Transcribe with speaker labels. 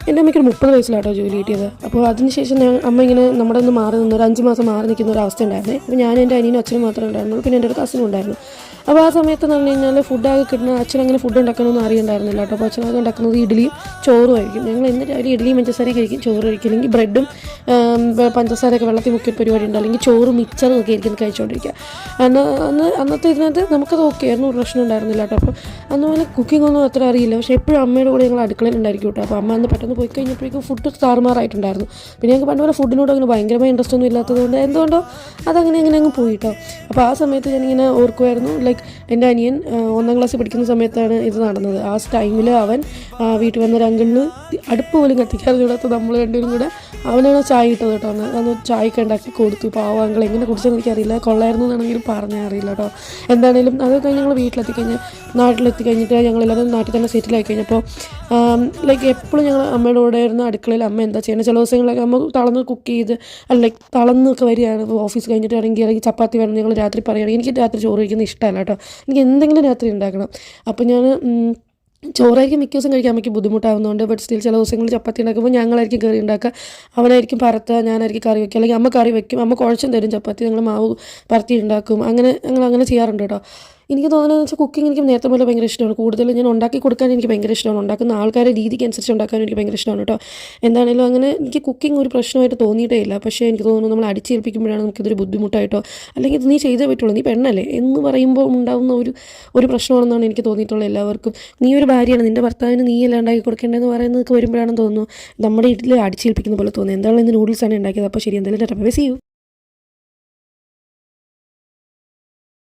Speaker 1: എൻ്റെ അമ്മയ്ക്ക് ഒരു 30 വയസ്സിലാട്ടോ ജോലി കിട്ടിയത്. അപ്പോൾ അതിനുശേഷം അമ്മ ഇങ്ങനെ നമ്മുടെ ഒന്ന് മാറി നിന്ന് ഒരു 5 മാസം മാറി നിൽക്കുന്ന ഒരു അവസ്ഥ ഉണ്ടായിരുന്നേ. അപ്പോൾ ഞാൻ എൻ്റെ അനിയനും അച്ഛനും മാത്രമേ ഉണ്ടായിരുന്നുള്ളൂ, പിന്നെ എൻ്റെ ഒരു കസിനും ഉണ്ടായിരുന്നു. അപ്പോൾ ആ സമയത്ത് എന്ന് പറഞ്ഞു കഴിഞ്ഞാൽ ഫുഡൊക്കെ കിട്ടുന്ന അച്ഛനങ്ങനെ ഫുഡ് ഉണ്ടാക്കണമെന്ന് അറിയണ്ടായിരുന്നില്ല കേട്ടോ. അപ്പോൾ അച്ഛനൊക്കെ ഉണ്ടാക്കുന്നത് ഇഡ്ഡലിയും ചോറും ആയിരിക്കും. ഞങ്ങൾ എന്ന് രാവിലെ ഇഡ്ഡലിയും പഞ്ചസാരയും കഴിക്കും, ചോറ് കഴിക്കും, അല്ലെങ്കിൽ ബ്രെഡും പഞ്ചസാരയൊക്കെ വെള്ളത്തിൽ മുക്കിയ പരിപാടി ഉണ്ട്, അല്ലെങ്കിൽ ചോറും മിക്സറും ഒക്കെ ആയിരിക്കും കഴിച്ചുകൊണ്ടിരിക്കുക. അന്നത്തെ ഇതിനകത്ത് നമുക്കത് ഓക്കെ ആയിരുന്നു, ഒരു പ്രശ്നം ഉണ്ടായിരുന്നില്ല കേട്ടോ. അപ്പോൾ അന്ന് പോലെ കുക്കിംഗ് ഒന്നും അത്ര അറിയില്ല. പക്ഷേ എപ്പോഴും അമ്മയുടെ കൂടെ ഞങ്ങൾ അടുക്കളയിൽ ഉണ്ടായിരിക്കും കേട്ടോ. അപ്പോൾ അമ്മ അന്ന് പെട്ടെന്ന് പോയി കഴിഞ്ഞപ്പോഴേക്കും ഫുഡ് താറുമാറായിട്ടുണ്ടായിരുന്നു. പിന്നെ ഞങ്ങൾക്ക് പണ്ട് പോലെ ഫുഡിനോട് അങ്ങനെ ഭയങ്കരമായ ഇൻട്രസ്റ്റ് ഒന്നും ഇല്ലാത്തതുകൊണ്ട് എന്തുകൊണ്ടോ അതങ്ങനെ അങ്ങ് പോയി കേട്ടോ. അപ്പോൾ ആ സമയത്ത് ഞാനിങ്ങനെ ഓർക്കുമായിരുന്നു, ലൈക്ക് എൻ്റെ അനിയൻ 1ാം ക്ലാസ്സിൽ പഠിക്കുന്ന സമയത്താണ് ഇത് നടന്നത്. ആ ടൈമിൽ അവൻ വീട്ടിൽ വന്നൊരു അങ്കിളിന് അടുപ്പ് പോലും കത്തിക്കാതെ ഇവിടുത്തെ നമ്മൾ രണ്ടുപേരും കൂടെ അവനാണ് ചായ ഇട്ടത് കേട്ടോ. അന്ന് ചായയൊക്കെ ഉണ്ടാക്കി കൊടുത്തു. പാവം അങ്കിൾ എങ്ങനെ കുടിച്ചെന്ന് എനിക്കറിയില്ല, കൊള്ളായിരുന്നു എന്നാണെങ്കിലും പറഞ്ഞാൽ അറിയില്ല കേട്ടോ. എന്താണെങ്കിലും അത് കഴിഞ്ഞ് ഞങ്ങൾ നാട്ടിലെത്തിക്കഴിഞ്ഞിട്ട് ഞങ്ങളെല്ലാവരും നാട്ടിൽ തന്നെ സെറ്റിലായി കഴിഞ്ഞപ്പോൾ ലൈക്ക് എപ്പോഴും ഞങ്ങൾ അമ്മയുടെ കൂടെ ഇരുന്ന് അടുക്കളയിൽ അമ്മ എന്താ ചെയ്യുന്നത്, ചില ദിവസങ്ങളിലൊക്കെ അമ്മ തളർന്ന് കുക്ക് ചെയ്ത് ലൈക്ക് തളർന്നൊക്കെ വരികയാണ്. ഓഫീസ് കഴിഞ്ഞിട്ടാണെങ്കിൽ അല്ലെങ്കിൽ ചപ്പാത്തി വേണം ഞങ്ങൾ രാത്രി പറയുകയാണെങ്കിൽ എനിക്ക് രാത്രി ചോറ് കഴിക്കുന്നത് ഇഷ്ടമല്ല കേട്ടോ. എനിക്ക് എന്തെങ്കിലും രാത്രി ഉണ്ടാക്കണം. അപ്പോൾ ഞാൻ ചോറായിരിക്കും മിക്ക ദിവസം കഴിക്കാൻ അമ്മയ്ക്ക് ബുദ്ധിമുട്ടാവുന്നതുകൊണ്ട്, ബട്ട് സ്റ്റിൽ ചില ദിവസങ്ങളിൽ ചപ്പാത്തി ഉണ്ടാക്കുമ്പോൾ ഞങ്ങളായിരിക്കും കറി ഉണ്ടാക്കുക, അവനായിരിക്കും പരത്തുക, ഞാനായിരിക്കും കറി വയ്ക്കുക, അല്ലെങ്കിൽ അമ്മ കറി വയ്ക്കും, അമ്മ കുഴച്ചും തരും ചപ്പാത്തി, ഞങ്ങൾ മാവ് പരത്തി ഉണ്ടാക്കും. ഞങ്ങൾ ചെയ്യാറുണ്ട് കേട്ടോ. എനിക്ക് തോന്നുന്നതെന്ന് വെച്ചാൽ കുക്കിംഗ് എനിക്ക് നേരത്തെ പോലെ ഭയങ്കര ഇഷ്ടമാണ്. കൂടുതൽ ഞാൻ ഉണ്ടാക്കി കൊടുക്കാൻ എനിക്ക് ഭയങ്കര ഇഷ്ടമാണ്, ഉണ്ടാക്കുന്ന ആൾക്കാരുടെ രീതിക്ക് അനുസരിച്ച് ഉണ്ടാക്കാൻ എനിക്ക് ഭയങ്കര ഇഷ്ടമാണ് കേട്ടോ. എന്താണെങ്കിലും അങ്ങനെ എനിക്ക് കുക്കിംഗ് ഒരു പ്രശ്നമായിട്ട് തോന്നിയിട്ടേ ഇല്ല. പക്ഷേ എനിക്ക് തോന്നുന്നു നമ്മൾ അടിച്ചേൽപ്പിക്കുമ്പോഴാണ് നമുക്കിതൊരു ബുദ്ധിമുട്ടായിട്ടോ, അല്ലെങ്കിൽ ഇത് നീ ചെയ്തേ പറ്റുള്ളൂ, നീ പെണ്ണല്ലേ എന്ന് പറയുമ്പോൾ ഉണ്ടാകുന്ന ഒരു പ്രശ്നമാണെന്നാണ് എനിക്ക് തോന്നിയിട്ടുള്ളത് എല്ലാവർക്കും. നീ ഒരു ഭാര്യയാണ്, നിൻ്റെ ഭർത്താവിന് നീയല്ല ഉണ്ടാക്കി കൊടുക്കേണ്ടതെന്ന് പറയുന്നതൊക്കെ വരുമ്പോഴാണെന്ന് തോന്നുന്നു നമ്മുടെ വീട്ടിൽ അടിച്ചേൽപ്പിക്കുന്ന പോലെ തോന്നുന്നത്. എന്തായാലും ഇന്ന് നൂഡിൽസാണ് ഉണ്ടാക്കിയത്. അപ്പോൾ ശരി, എന്തായാലും സീ യു.